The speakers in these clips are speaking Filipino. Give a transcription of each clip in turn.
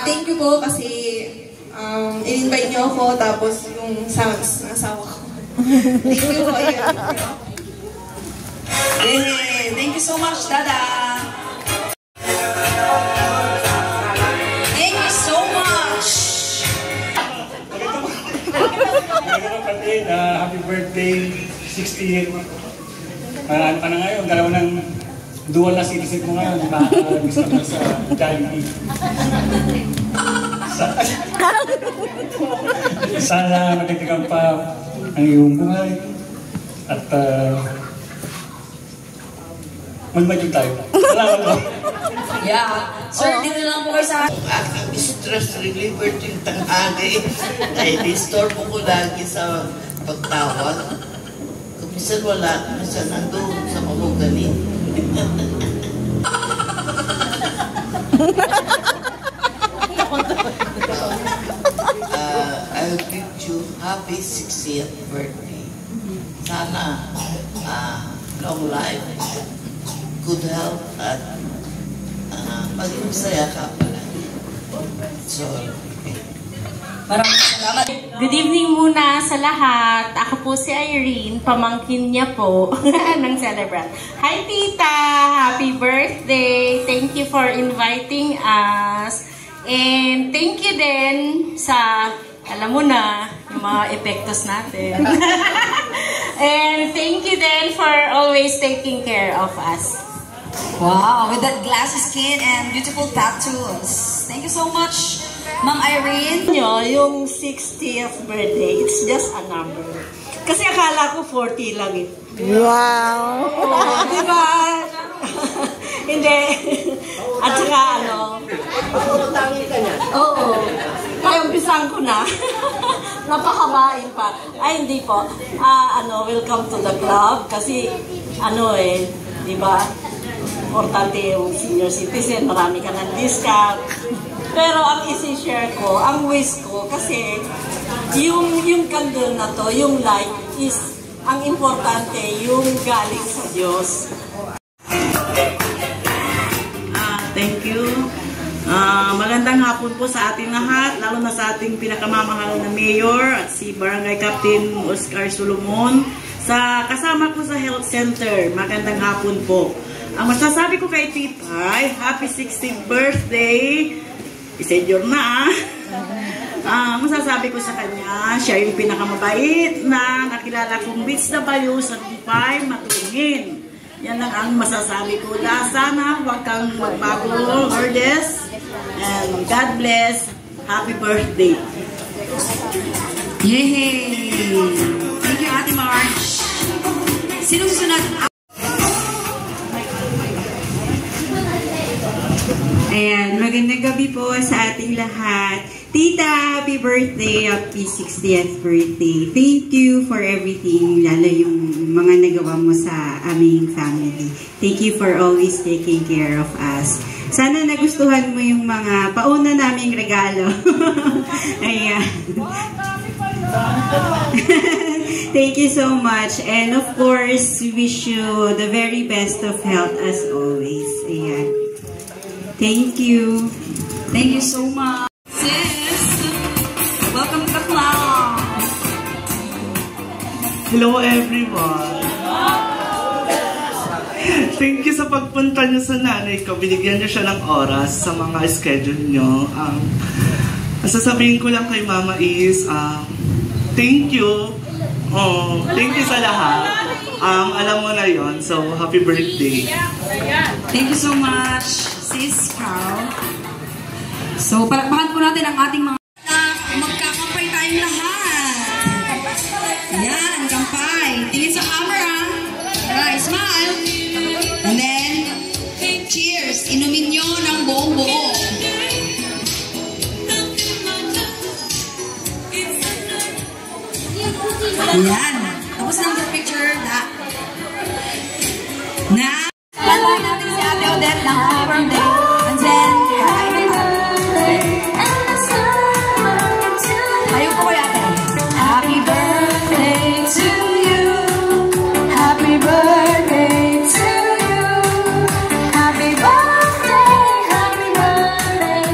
Thank you po kasi in-invite niyo ako tapos yung sounds ng asawa ko. Thank you po. Hey, thank you so much, Dada. Thank you so much. Happy birthday, 68. Ano ka na ngayon? Dalawa ng dual na citizen mo ngayon. Gusto mo sa Jollibee. Sana magtitigan pa ang iyong buhay. At magmaging tayo. Salamat po. Yeah. Sir, dito lang po kayo sa... Ang stress reliever yung tanghali. Dahil disturb ko lagi sa pagtawag. Kung minsan wala, minsan nandun sa magugaling. I'll give you happy 60th birthday. Sana long life, good health, at maging masaya ka pala. So, Maraming salamat. Good evening muna sa lahat. Ako po si Irene, pamangkin niya po ng celebrant. Hi Tita! Happy birthday! Thank you for inviting us. And thank you din sa, alam mo na, yung mga epektos natin. And thank you din for always taking care of us. Wow, with that glassy skin and beautiful tattoos. Thank you so much, Ma'am Irene. Yung 60th birthday, it's just a number. Kasi akala ko 40 lang eh. Wow! Oh, diba? Hindi. At saka oo. Ay, umpisan ko na. Napakabain pa. Ay, hindi po. Welcome to the club. Kasi, diba? Importante yung senior citizen. Marami ka ng discount. Pero ang isi-share ko, ang wish ko, kasi yung candle na to, yung light is, ang importante, yung galing sa Diyos. Thank you. Magandang hapon po sa ating lahat, lalo na sa ating pinakamamahal na mayor at si Barangay Captain Oscar Solomon. Sa kasama ko sa health center, magandang hapon po. Ang masasabi ko kay Tita, happy 60th birthday. Senior na masasabi ko sa kanya, siya yung pinakamabait na nakilala kong beach na bayo sa Dubai, matulungin. Yan lang ang masasabi ko. Sana huwag kang magbago, Lourdes. And God bless. Happy birthday. Yay! Thank you, Ate March. Sinong sunod? Ayan, magandang gabi po sa ating lahat. Tita, happy birthday, happy 60th birthday. Thank you for everything, lalo yung mga nagawa mo sa aming family. Thank you for always taking care of us. Sana nagustuhan mo yung mga pauna naming regalo. Ayan. Thank you so much. And of course, we wish you the very best of health as always. Ayan. Thank you. Thank you so much. Sis, welcome to the club. Hello everyone. Thank you sa pagpunta niyo sa nanay ko. Binigyan niyo siya ng oras sa mga schedule niyo. Sasabihin ko lang kay Mama is, thank you. Thank you sa lahat. Alam mo na yon. So, happy birthday. Thank you so much, Sis Carl. So, palakpakan po natin ang ating mga magkakampay tayong lahat. Yan, kampay. Tingin sa camera. Alright, smile. And then, cheers. Inumin nyo ng buong buo. Yan. Tapos na ang picture na lalawin natin si Ate Odette ng happy birthday. And then, ayaw po kayo ate. Happy birthday to you. Happy birthday to you. Happy birthday, happy birthday, happy birthday.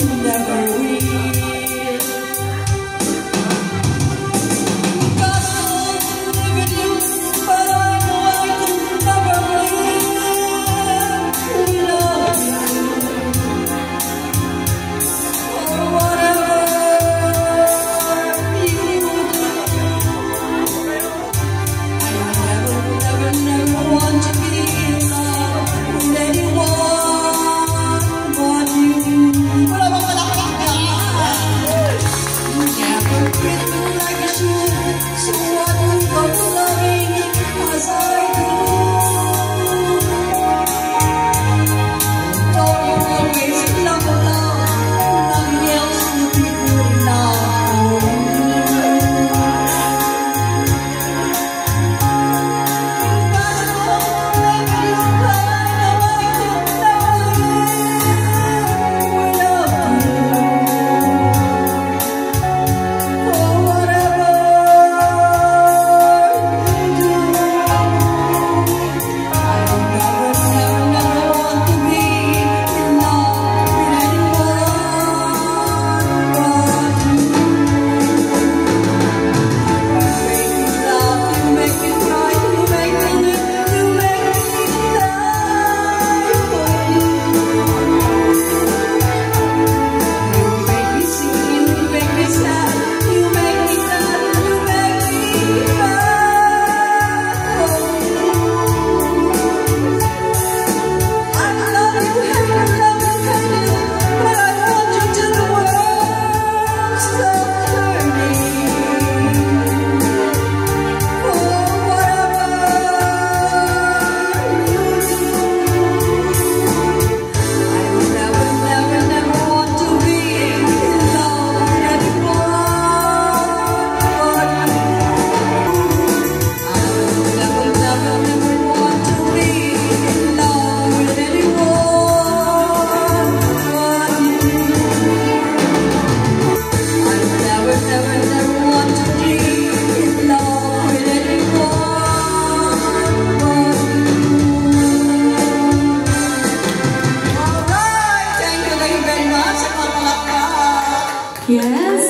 never will. Because I want to live with you, but I know I could never live without you. Or whatever you do, I never want to be in love with anyone but you. Never treat me like you should, so what you go to loving as I do. Don't you always love alone, nothing else will be good enough for you. Yes.